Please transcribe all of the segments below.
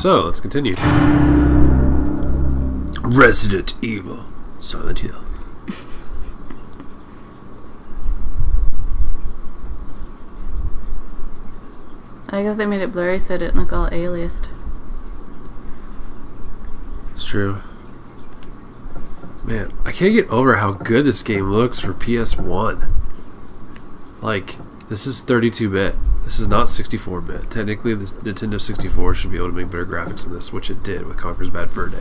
So, let's continue. Resident Evil. Silent Hill. I thought they made it blurry so it didn't look all aliased. It's true. Man, I can't get over how good this game looks for PS1. Like, this is 32-bit. This is not 64-bit. Technically, this Nintendo 64 should be able to make better graphics than this, which it did with Conker's Bad Fur Day.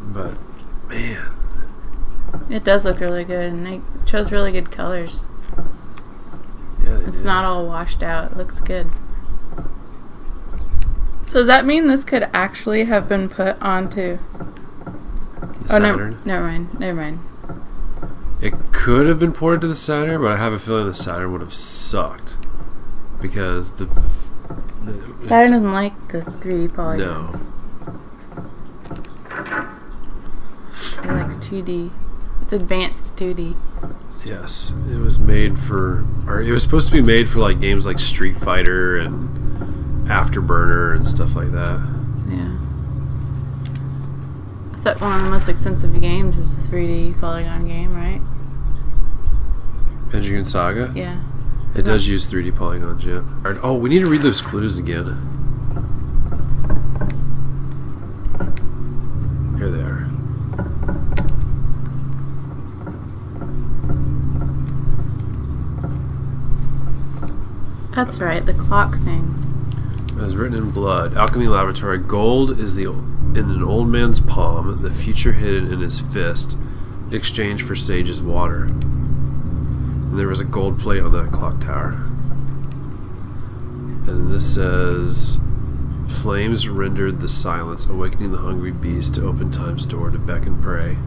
But, man. It does look really good, and they chose really good colors. Yeah, it's not all washed out. It looks good. So does that mean this could actually have been put onto... the Saturn? Never mind. It could have been ported to the Saturn, but I have a feeling the Saturn would have sucked. Because the Saturn doesn't like the 3D polygons. No. It likes 2D. It's advanced 2D. Yes, it was made for, or it was supposed to be made for like games like Street Fighter and Afterburner and stuff like that. Yeah. Except one of the most expensive games is a 3D polygon game, right? Pendragon Saga? Yeah. It does use 3D polygons, yeah. Oh, we need to read those clues again. Here they are. That's right, the clock thing. It was written in blood. Alchemy Laboratory. Gold is in an old man's palm, the future hidden in his fist, exchanged for sage's water. And there was a gold plate on that clock tower. And this says, flames rendered the silence, awakening the hungry beast to open time's door to beckon prey.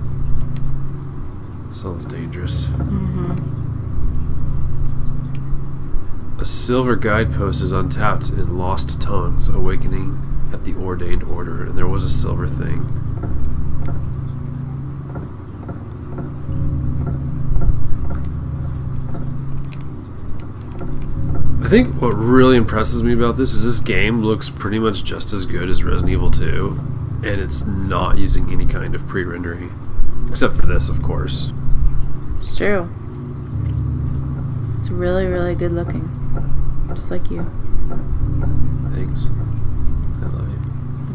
Sounds dangerous. Mm-hmm. A silver guidepost is untapped in lost tongues, awakening at the ordained order, and there was a silver thing. I think what really impresses me about this is this game looks pretty much just as good as Resident Evil 2, and it's not using any kind of pre-rendering. Except for this, of course. It's true. It's really, really good looking. Just like you. Thanks. I love you.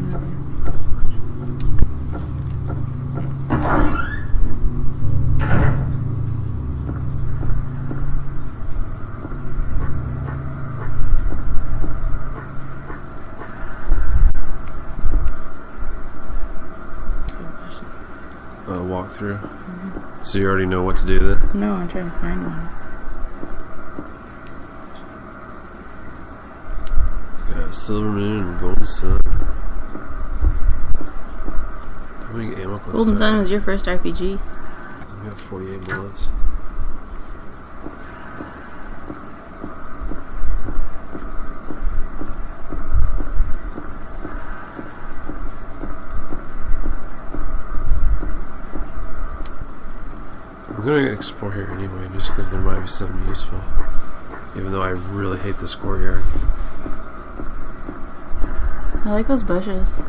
I love you. Love you so much. Walk through. Mm-hmm. So you already know what to do then? No, I'm trying to find one. Got Silver Moon and Golden Sun. How many ammo clips? Golden Sun was your first RPG. I got 48 bullets. I'm gonna explore here anyway, just because there might be something useful. Even though I really hate this courtyard. I like those bushes.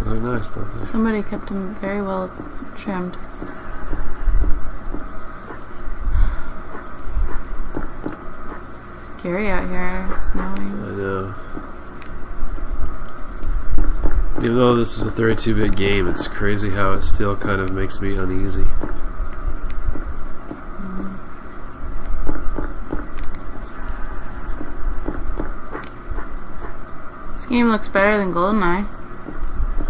They look nice, don't they? Somebody kept them very well trimmed. Scary out here, snowing. I know. Even though this is a 32-bit game, it's crazy how it still kind of makes me uneasy. This game looks better than GoldenEye.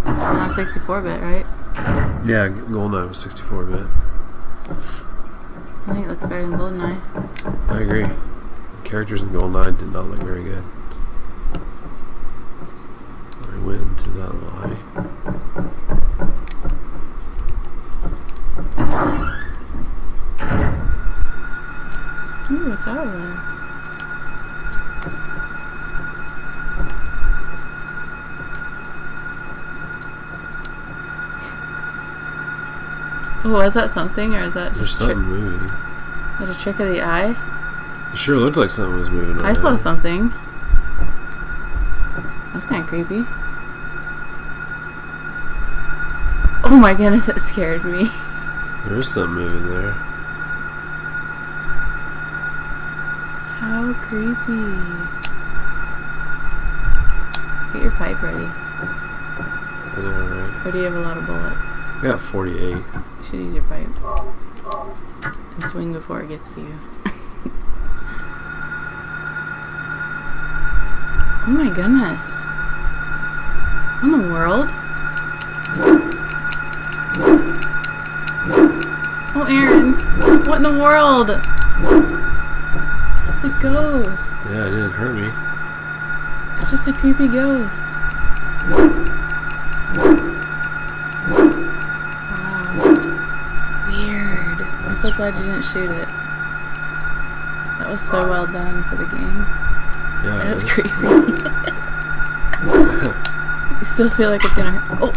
Not 64-bit, right? Yeah, GoldenEye was 64-bit. I think it looks better than GoldenEye. I agree. The characters in GoldenEye did not look very good. I went into that lobby. Ooh, what's that over there? Oh, is that something, or is that just There's something moving. Is that a trick of the eye? It sure looked like something was moving. I saw something. That's kind of creepy. Oh my goodness, that scared me. There is something moving there. How creepy. Get your pipe ready. I know, right? Or do you have a lot of bullets? I got 48. You should use your pipe. And swing before it gets to you. Oh my goodness. What in the world? Oh, Aaron. What in the world? It's a ghost. Yeah, it didn't hurt me. It's just a creepy ghost. Wow. Weird. I'm so glad you didn't shoot it. That was so well done for the game. Yeah, That's creepy. You still feel like it's gonna hurt. Oh!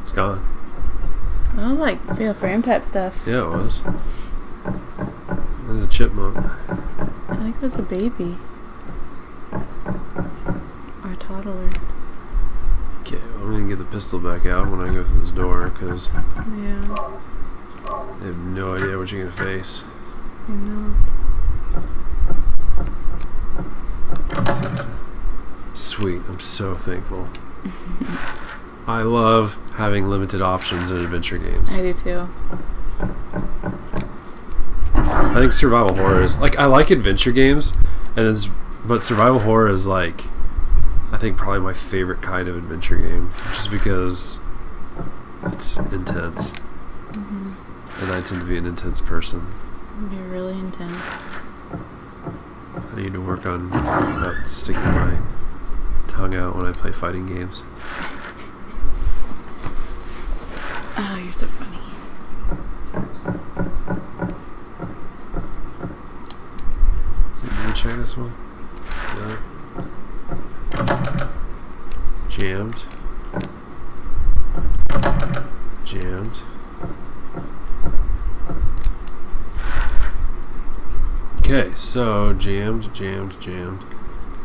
It's gone. Oh, like feel frame type stuff. Yeah, it was. There's a chipmunk. I think it was a baby. Or a toddler. Okay, I'm gonna get the pistol back out when I go through this door because Yeah, I have no idea what you're gonna face. I know. Sweet, I'm so thankful. I love having limited options in adventure games. I do too. I think survival horror is like I like adventure games, but survival horror is like I think probably my favorite kind of adventure game, just because it's intense, and I tend to be an intense person. You're really intense. I need to work on not sticking my tongue out when I play fighting games. Oh, you're so funny. So let me check this one. Yeah. Jammed. Jammed. Okay, so jammed.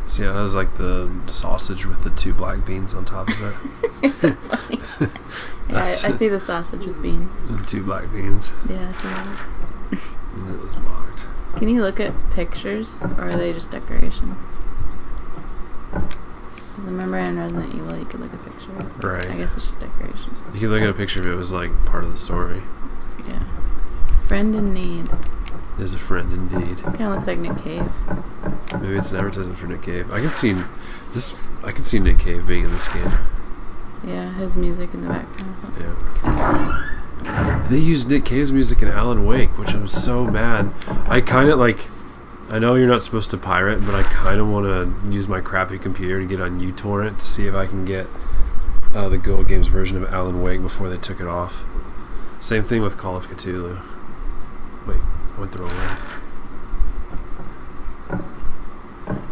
See how it has like the sausage with the 2 black beans on top of it? You're so funny. Yeah, I see the sausage with beans. The 2 black beans. Yeah, I see that. And it was locked. Can you look at pictures, or are they just decoration? 'Cause remember in Resident Evil, you could look at pictures. Right. I guess it's just decoration. You could look at a picture if it was like part of the story. Yeah. Friend in need. Is a friend indeed. Kind of looks like Nick Cave. Maybe it's an advertisement for Nick Cave. I can see Nick Cave being in this game. Yeah, his music in the background. Yeah. Scary. They used Nick Cave's music in Alan Wake, which I'm so mad. I kind of like. I know you're not supposed to pirate, but I kind of want to use my crappy computer to get on uTorrent to see if I can get the Google Games version of Alan Wake before they took it off. Same thing with Call of Cthulhu. Wait, I went the wrong way.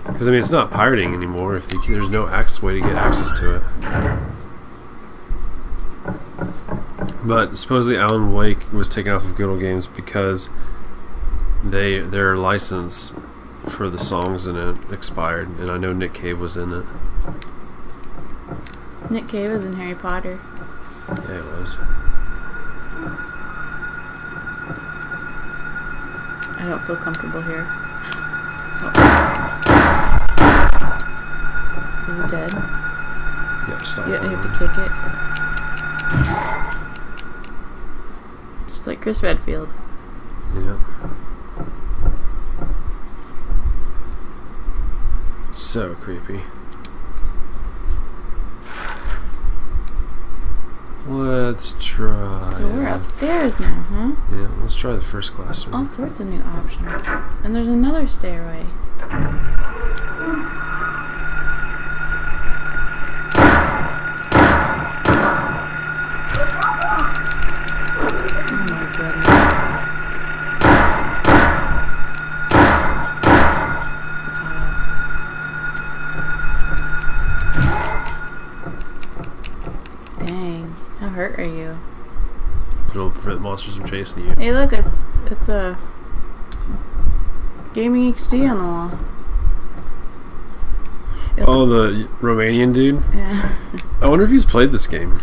Because I mean, it's not pirating anymore if there's no way to get access to it. But supposedly Alan Wake was taken off of Google Games because their license for the songs in it expired, and I know Nick Cave was in it. Nick Cave was in Harry Potter. Yeah, it was. I don't feel comfortable here. Oh. Is it dead? Yeah, stop. You have to kick it. Just like Chris Redfield. Yeah. So creepy. Let's try. So we're upstairs now, huh? Yeah, let's try the first classroom. All sorts of new options. And there's another stairway. Oh my goodness. Wow. Dang. How hurt are you? It'll prevent monsters from chasing you. Hey, look, it's a Gaming HD on the wall. Oh, the Romanian dude? Yeah. I wonder if he's played this game.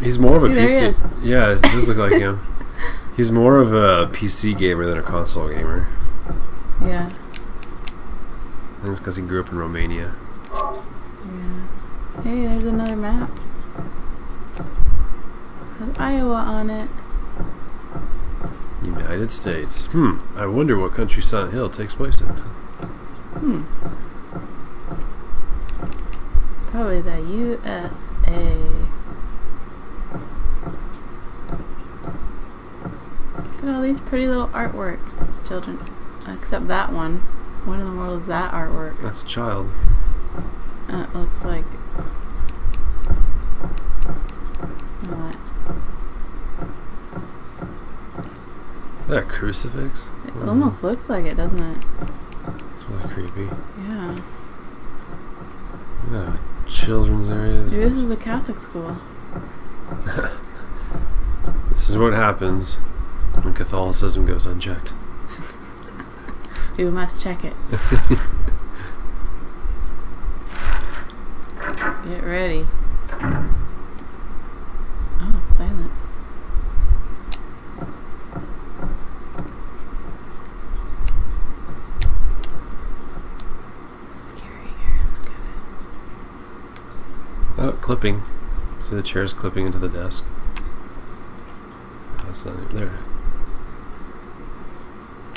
He's more of a See, there he is. PC. Yeah, it does look like him. He's more of a PC gamer than a console gamer. Yeah. I think it's because he grew up in Romania. Yeah. Hey, there's another map. Has Iowa on it. United States. I wonder what country Silent Hill takes place in. Probably the USA. Look at all these pretty little artworks, children. Except that one. What in the world is that artwork? That's a child. It looks like... What? Is that a crucifix? It almost looks like it, doesn't it? It's really creepy. Yeah. Yeah, children's areas. Maybe this is a Catholic school. This is what happens when Catholicism goes unchecked. You must check it. Get ready. Oh, it's silent. Scary here. Look at it. Oh, clipping. See the chairs clipping into the desk? Oh, that's not even there.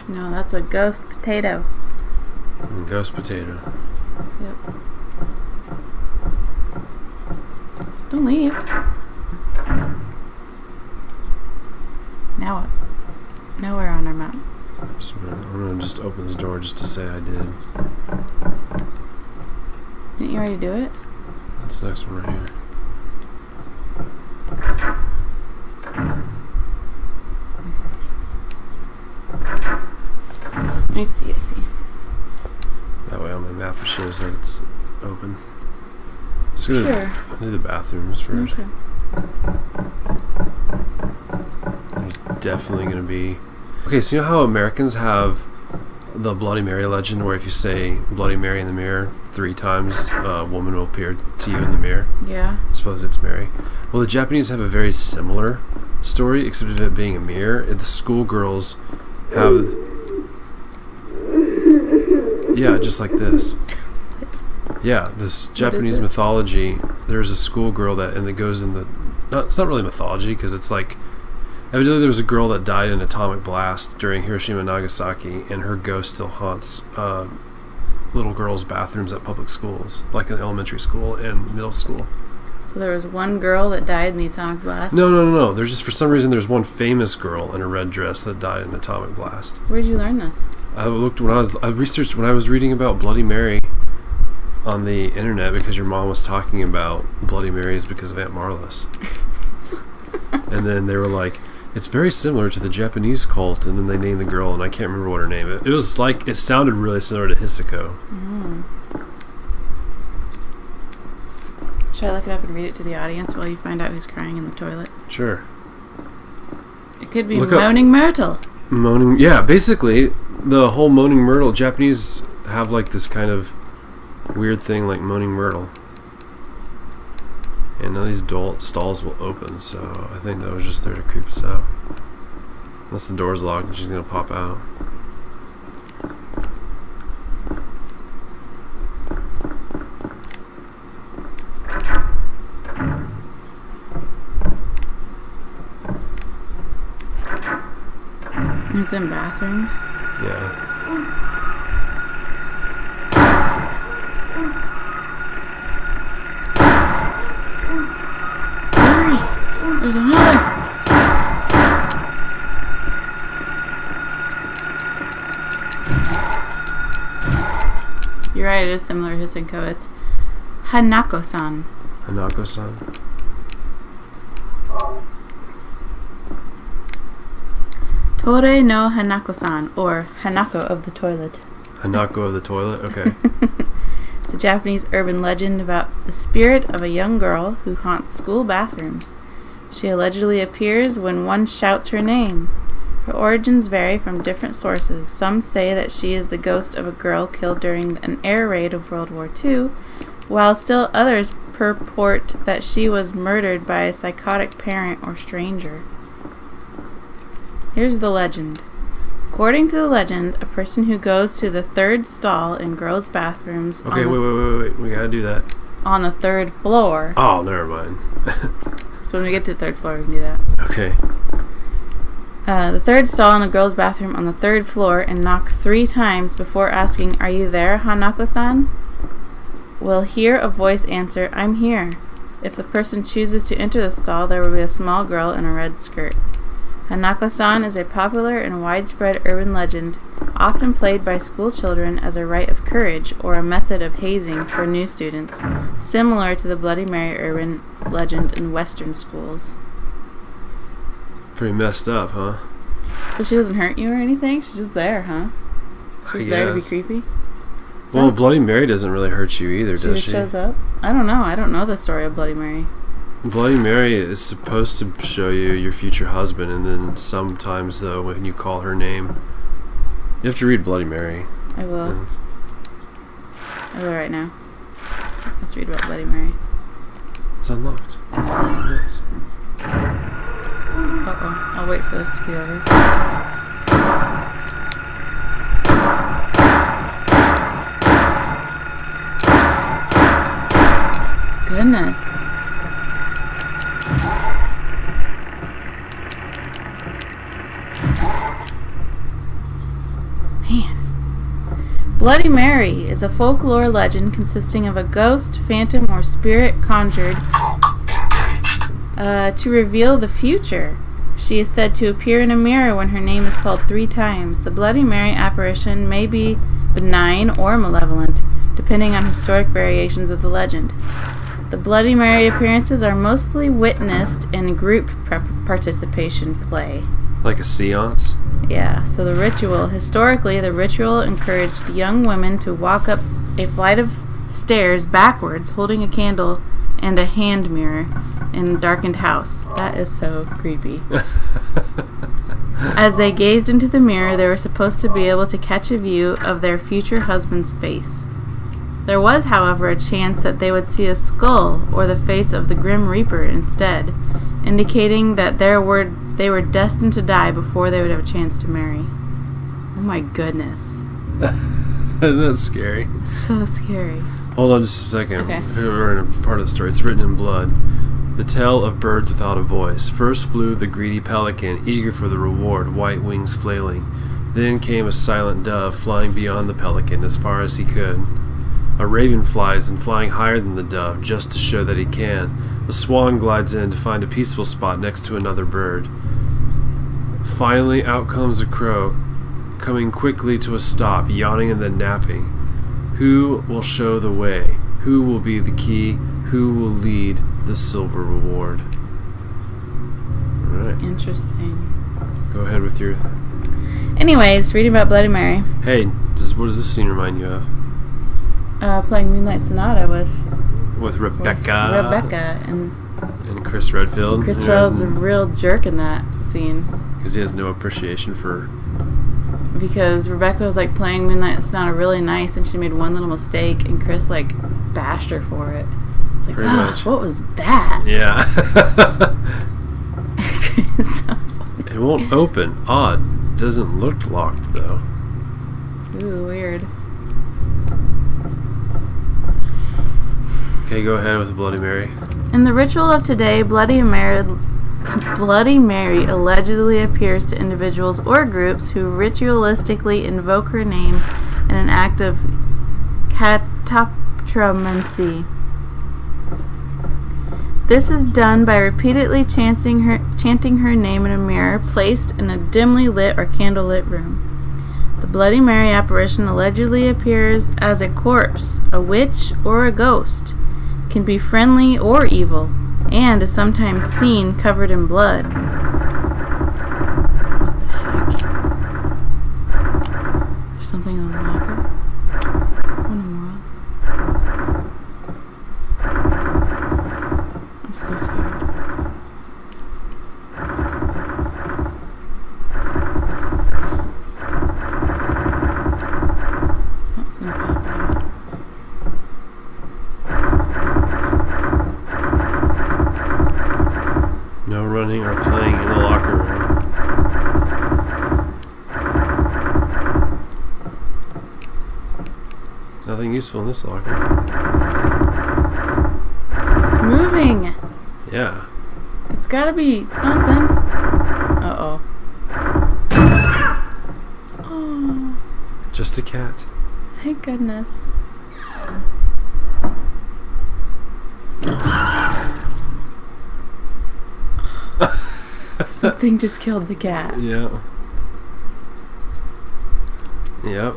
No, that's a ghost potato. Ghost potato. Yep. Don't leave. Now what? Nowhere on our map. So I'm gonna just open this door just to say I did. Didn't you already do it? What's the next one right here? Let me see. I see. That way on my map it shows that it's open. Let's go Sure. do the bathrooms first. Okay. There's definitely going to be... Okay, so you know how Americans have the Bloody Mary legend where if you say Bloody Mary in the mirror 3 times, a woman will appear to you in the mirror? Yeah. Suppose it's Mary. Well, the Japanese have a very similar story, except of it being a mirror. The schoolgirls have... Yeah, just like this. What? Yeah, this Japanese mythology, there's a schoolgirl and it goes in the... it's not really mythology, because it's like... Evidently there was a girl that died in an atomic blast during Hiroshima and Nagasaki, and her ghost still haunts little girls' bathrooms at public schools, like in elementary school and middle school. So there was one girl that died in the atomic blast? No. There's just, for some reason, there's one famous girl in a red dress that died in an atomic blast. Where'd you learn this? I researched when I was reading about Bloody Mary on the internet because your mom was talking about Bloody Marys because of Aunt Marlis. And then they were like, it's very similar to the Japanese cult, and then they named the girl, and I can't remember what her name is. It was like, it sounded really similar to Hisako. Should I look it up and read it to the audience while you find out who's crying in the toilet? Sure. It could be Look up. Moaning Myrtle. Moaning, yeah, basically, the whole Moaning Myrtle, Japanese have like this kind of weird thing like Moaning Myrtle. And none of these stalls will open, so I think that was just there to creep us out. Unless the door's locked and she's gonna pop out. It's in bathrooms. Yeah. Hurry! There's another! You're right, it is similar to Senko. It's Hanako-San. Hanako-San. Tore no Hanako-San, or Hanako of the toilet. Hanako of the toilet? Okay. It's a Japanese urban legend about the spirit of a young girl who haunts school bathrooms. She allegedly appears when one shouts her name. Her origins vary from different sources. Some say that she is the ghost of a girl killed during an air raid of World War II, while still others purport that she was murdered by a psychotic parent or stranger. Here's the legend. According to the legend, a person who goes to the third stall in girls' bathrooms... Okay, wait. We gotta do that. On the third floor. Oh, never mind. So when we get to the third floor, we can do that. Okay. The third stall in a girl's bathroom on the third floor and knocks 3 times before asking, "Are you there, Hanako-San?" Will hear a voice answer, "I'm here." If the person chooses to enter the stall, there will be a small girl in a red skirt. Hanako-San is a popular and widespread urban legend, often played by school children as a rite of courage or a method of hazing for new students, similar to the Bloody Mary urban legend in Western schools. Pretty messed up, huh? So she doesn't hurt you or anything? She's just there, huh? She's there to be creepy? Well, Bloody Mary doesn't really hurt you either, does she? She just shows up? I don't know. I don't know the story of Bloody Mary. Bloody Mary is supposed to show you your future husband, and then sometimes, though, when you call her name, you have to read Bloody Mary. I will. I will right now. Let's read about Bloody Mary. It's unlocked. Nice. Uh-oh. I'll wait for this to be over. Goodness. Bloody Mary is a folklore legend consisting of a ghost, phantom, or spirit conjured to reveal the future. She is said to appear in a mirror when her name is called 3 times. The Bloody Mary apparition may be benign or malevolent, depending on historic variations of the legend. The Bloody Mary appearances are mostly witnessed in group participation play. Like a seance? Yeah, so historically, the ritual encouraged young women to walk up a flight of stairs backwards, holding a candle and a hand mirror in a darkened house. That is so creepy. As they gazed into the mirror, they were supposed to be able to catch a view of their future husband's face. There was, however, a chance that they would see a skull or the face of the Grim Reaper instead, indicating that they were destined to die before they would have a chance to marry. Oh my goodness. Isn't that scary? So scary. Hold on just a second. Okay. We're in a part of the story. It's written in blood. The tale of birds without a voice. First flew the greedy pelican, eager for the reward, white wings flailing. Then came a silent dove, flying beyond the pelican as far as he could. A raven flies and flying higher than the dove, just to show that he can. A swan glides in to find a peaceful spot next to another bird. Finally, out comes a crow, coming quickly to a stop, yawning and then napping. Who will show the way? Who will be the key? Who will lead the silver reward? Alright. Interesting. Go ahead with your... Anyways, reading about Bloody Mary. Hey, what does this scene remind you of? Playing Moonlight Sonata with Rebecca. and Chris Redfield. Chris Redfield's a real jerk in that scene. Because he has no appreciation for... Because Rebecca was like playing Moonlight Sonata really nice, and she made one little mistake, and Chris like bashed her for it. It's like, pretty much. What was that? Yeah. It's so funny. It won't open. Odd. Doesn't look locked though. Ooh, weird. Okay, go ahead with the Bloody Mary. In the ritual of today, Bloody Mary allegedly appears to individuals or groups who ritualistically invoke her name in an act of cataptromancy. This is done by repeatedly chanting her name in a mirror placed in a dimly lit or candlelit room. The Bloody Mary apparition allegedly appears as a corpse, a witch, or a ghost. Can be friendly or evil, and is sometimes seen covered in blood. What the heck? There's something in the locker? What in the world? I'm so scared. No running or playing in the locker room. Nothing useful in this locker. It's moving. Yeah. It's gotta be something. Uh-oh. Oh. Just a cat. Thank goodness. Something just killed the cat. Yeah. Yep.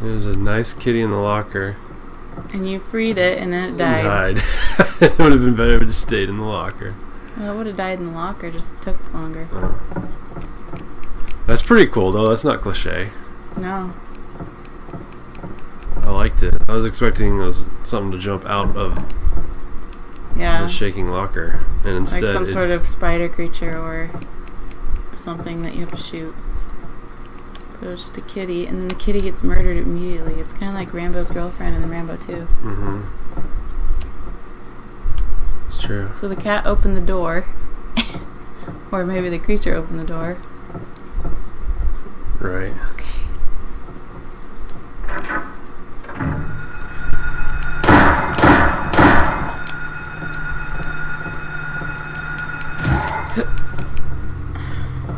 There's a nice kitty in the locker. And you freed it, and then it died. It would have been better if it stayed in the locker. Well, it would have died in the locker, just took longer. That's pretty cool, though. That's not cliche. No. I liked it. I was expecting something to jump out of the shaking locker, and instead like some sort of spider creature or something that you have to shoot. But it was just a kitty, and then the kitty gets murdered immediately. It's kind of like Rambo's girlfriend in Rambo 2. Mm-hmm. It's true. So the cat opened the door, or maybe the creature opened the door. Right. Okay.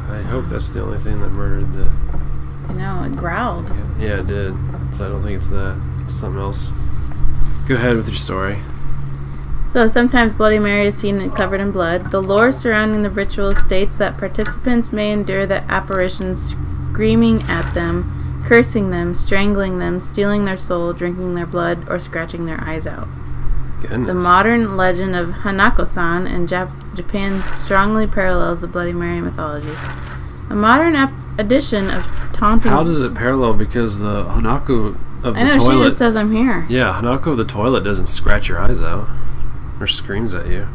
I hope that's the only thing that murdered the... I know, it growled. Yeah, it did. So I don't think it's that. It's something else. Go ahead with your story. So sometimes Bloody Mary is seen covered in blood. The lore surrounding the ritual states that participants may endure the apparitions screaming at them, cursing them, strangling them, stealing their soul, drinking their blood, or scratching their eyes out. Goodness. The modern legend of Hanako-San in Japan strongly parallels the Bloody Mary mythology. A modern edition of taunting... How does it parallel? Because the Hanako of the I know, toilet... she just says I'm here. Yeah, Hanako of the toilet doesn't scratch your eyes out. Or screams at you.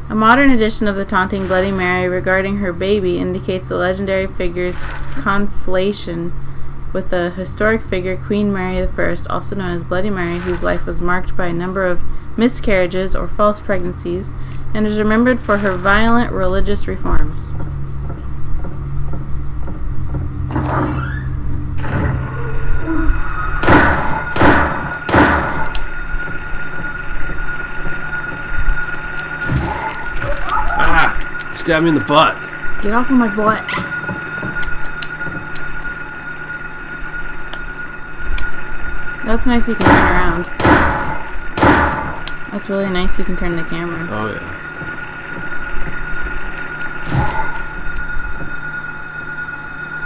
A modern edition of the taunting Bloody Mary regarding her baby indicates the legendary figure's conflation with the historic figure Queen Mary I, also known as Bloody Mary, whose life was marked by a number of miscarriages or false pregnancies, and is remembered for her violent religious reforms. Stab me in the butt. Get off of my butt. That's nice you can turn around. That's really nice you can turn the camera. Oh, yeah.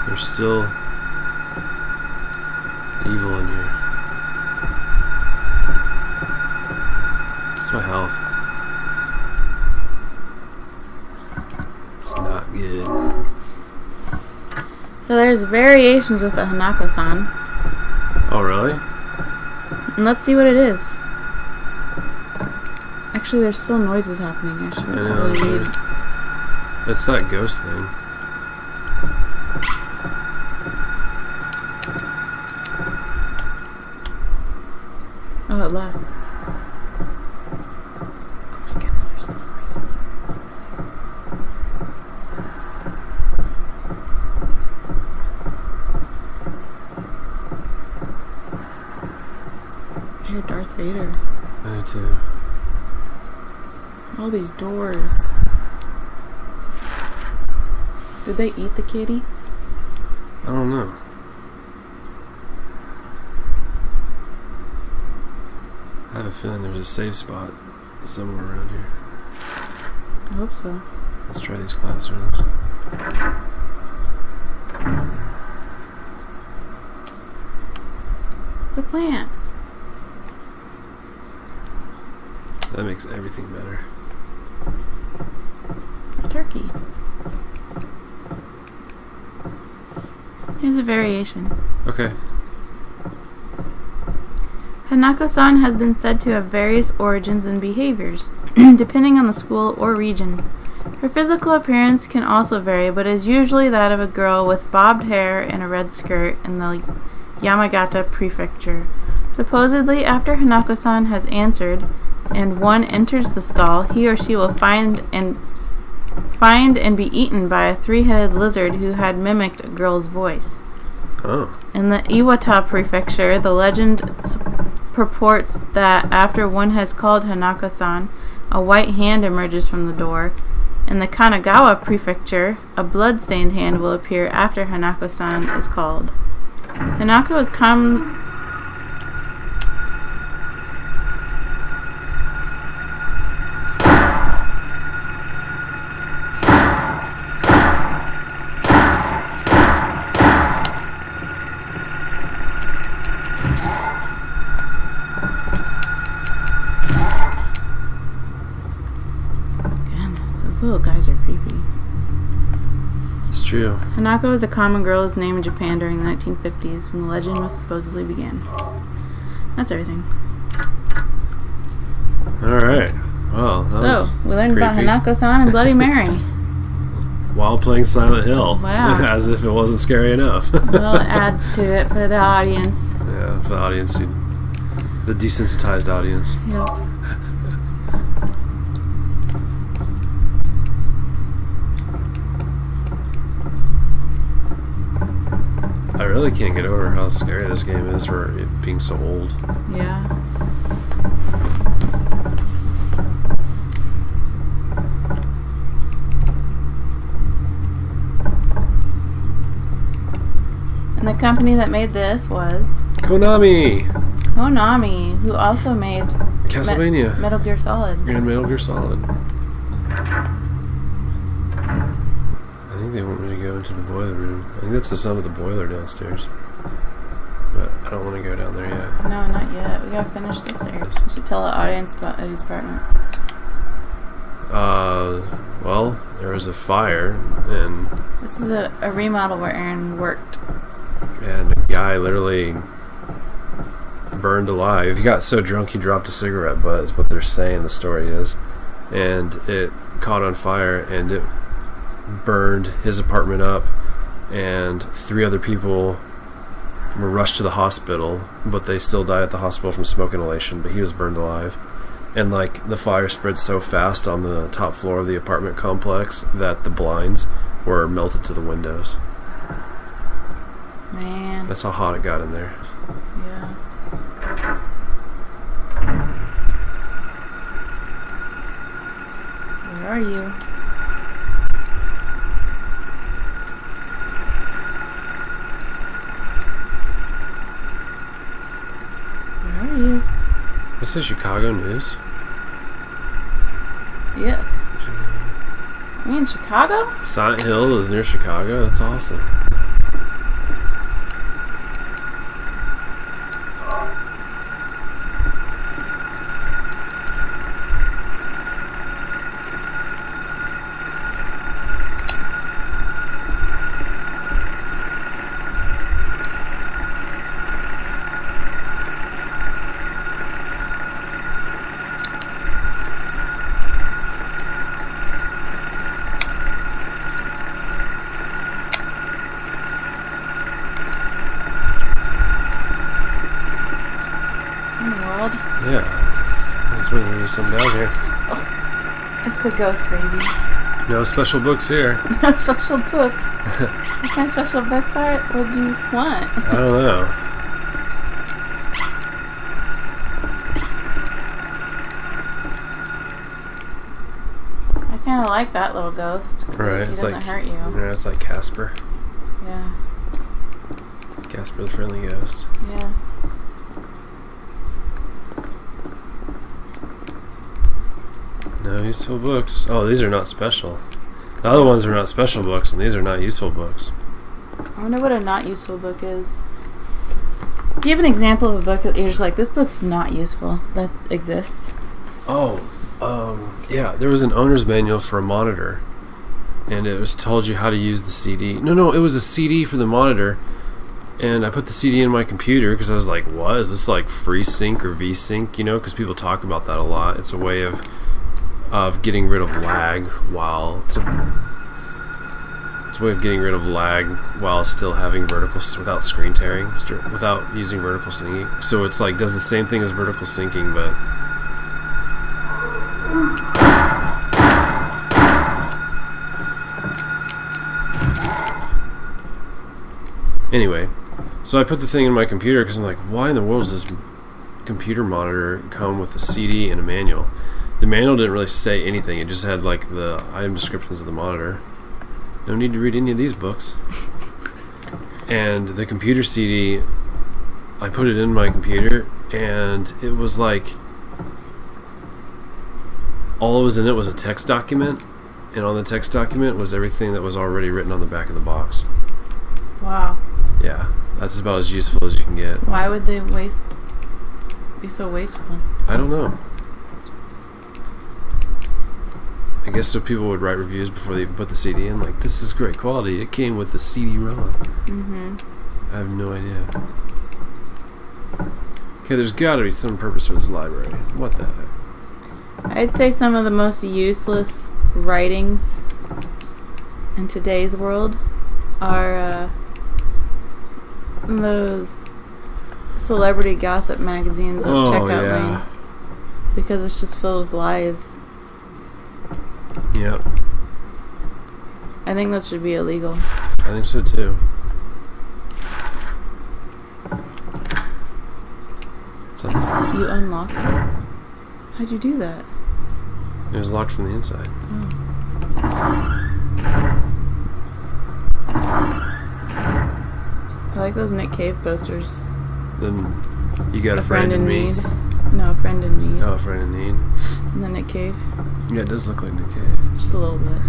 There's still evil in here. It's my health. It's not good. So there's variations with the Hanako-San. Oh, really? And let's see what it is. Actually, there's still noises happening. I should really read. It's that ghost thing. Oh, it left. Oh my goodness, there's still noises. I hear Darth Vader. I do too. All these doors. Did they eat the kitty? I don't know. I have a feeling there's a safe spot somewhere around here. I hope so. Let's try these classrooms. It's a plant. That makes everything better. A turkey. Here's a variation. Okay. Hanako-San has been said to have various origins and behaviors, depending on the school or region. Her physical appearance can also vary, but is usually that of a girl with bobbed hair and a red skirt in the Yamagata Prefecture. Supposedly, after Hanako-san has answered, and one enters the stall, he or she will find and be eaten by a 3-headed lizard who had mimicked a girl's voice. Oh. In the Iwata prefecture, the legend purports that after one has called Hanako-san, a white hand emerges from the door. In the Kanagawa prefecture, a blood-stained hand will appear after Hanako-san is called. Hanako is little guys are creepy. It's true. Hanako is a common girl's name in Japan during the 1950s when the legend was supposedly began. That's everything. Alright. Well, that we learned creepy. about Hanako-san and Bloody Mary. While playing Silent Hill. Wow. As if it wasn't scary enough. Well, it adds to it for the audience. Yeah, for the audience. The desensitized audience. Yep. I really can't get over how scary this game is for it being so old. Yeah. And the company that made this was Konami! Konami, who also made Castlevania. Metal Gear Solid. And Metal Gear Solid. I think they want me to go into the boiler room. I think that's the sound of the boiler downstairs. But I don't want to go down there yet. No, not yet. We gotta finish this area. We should tell the audience about Eddie's apartment. Well, there was a fire, and This is a remodel where Aaron worked. the guy literally burned alive. He got so drunk he dropped a cigarette butt, is what they're saying the story is. And it caught on fire, and it burned his apartment up, and 3 other people were rushed to the hospital, but they still died at the hospital from smoke inhalation, but he was burned alive. And like the fire spread so fast on the top floor of the apartment complex that the blinds were melted to the windows. Man. That's how hot it got in there. Yeah. Where are you? Where are you? This is Chicago news. Yes. Are we in Chicago? Silent Hill is near Chicago. That's awesome. Yeah. There's really something down here. Oh, it's the ghost baby. No special books here. No special books. What kind of special books would you want? I don't know. I kind of like that little ghost. Right. He It's doesn't like hurt you. Yeah, it's like Casper. Yeah. Casper the Friendly Ghost. Yeah. No useful books. Oh, these are not special. The other ones are not special books, and these are not useful books. I wonder what a not useful book is. Do you have an example of a book that you're just like, this book's not useful, that exists? Oh, yeah. There was an owner's manual for a monitor, and it was told you how to use the CD. No, it was a CD for the monitor, and I put the CD in my computer because I was like, what? Is this like FreeSync or VSync? You know, because people talk about that a lot. It's a way of getting rid of lag while It's a way of getting rid of lag while still having without screen tearing, without using vertical syncing. So it's like does the same thing as vertical syncing, but anyway. So I put the thing in my computer because I'm like, why in the world does this computer monitor come with a CD and a manual? The manual didn't really say anything. It just had like the item descriptions of the monitor. No need to read any of these books. And the computer CD, I put it in my computer, and it was like all that was in it was a text document, and on the text document was everything that was already written on the back of the box. Wow. Yeah, that's about as useful as you can get. Why would they be so wasteful? I don't know. I guess so people would write reviews before they even put the CD in. Like, this is great quality. It came with the CD-ROM. Mm-hmm. I have no idea. Okay, there's got to be some purpose for this library. What the heck? I'd say some of the most useless writings in today's world are those celebrity gossip magazines at checkout lane. Because it's just filled with lies. Yep. I think that should be illegal. I think so too. It's unlocked. You unlocked it? How'd you do that? It was locked from the inside. Oh. I like those Nick Cave posters. Then you got a friend in me. Need. No, a friend in need. Oh, a friend in need. And then Nick Cave. Yeah, it does look like Nick Cave. Just a little bit.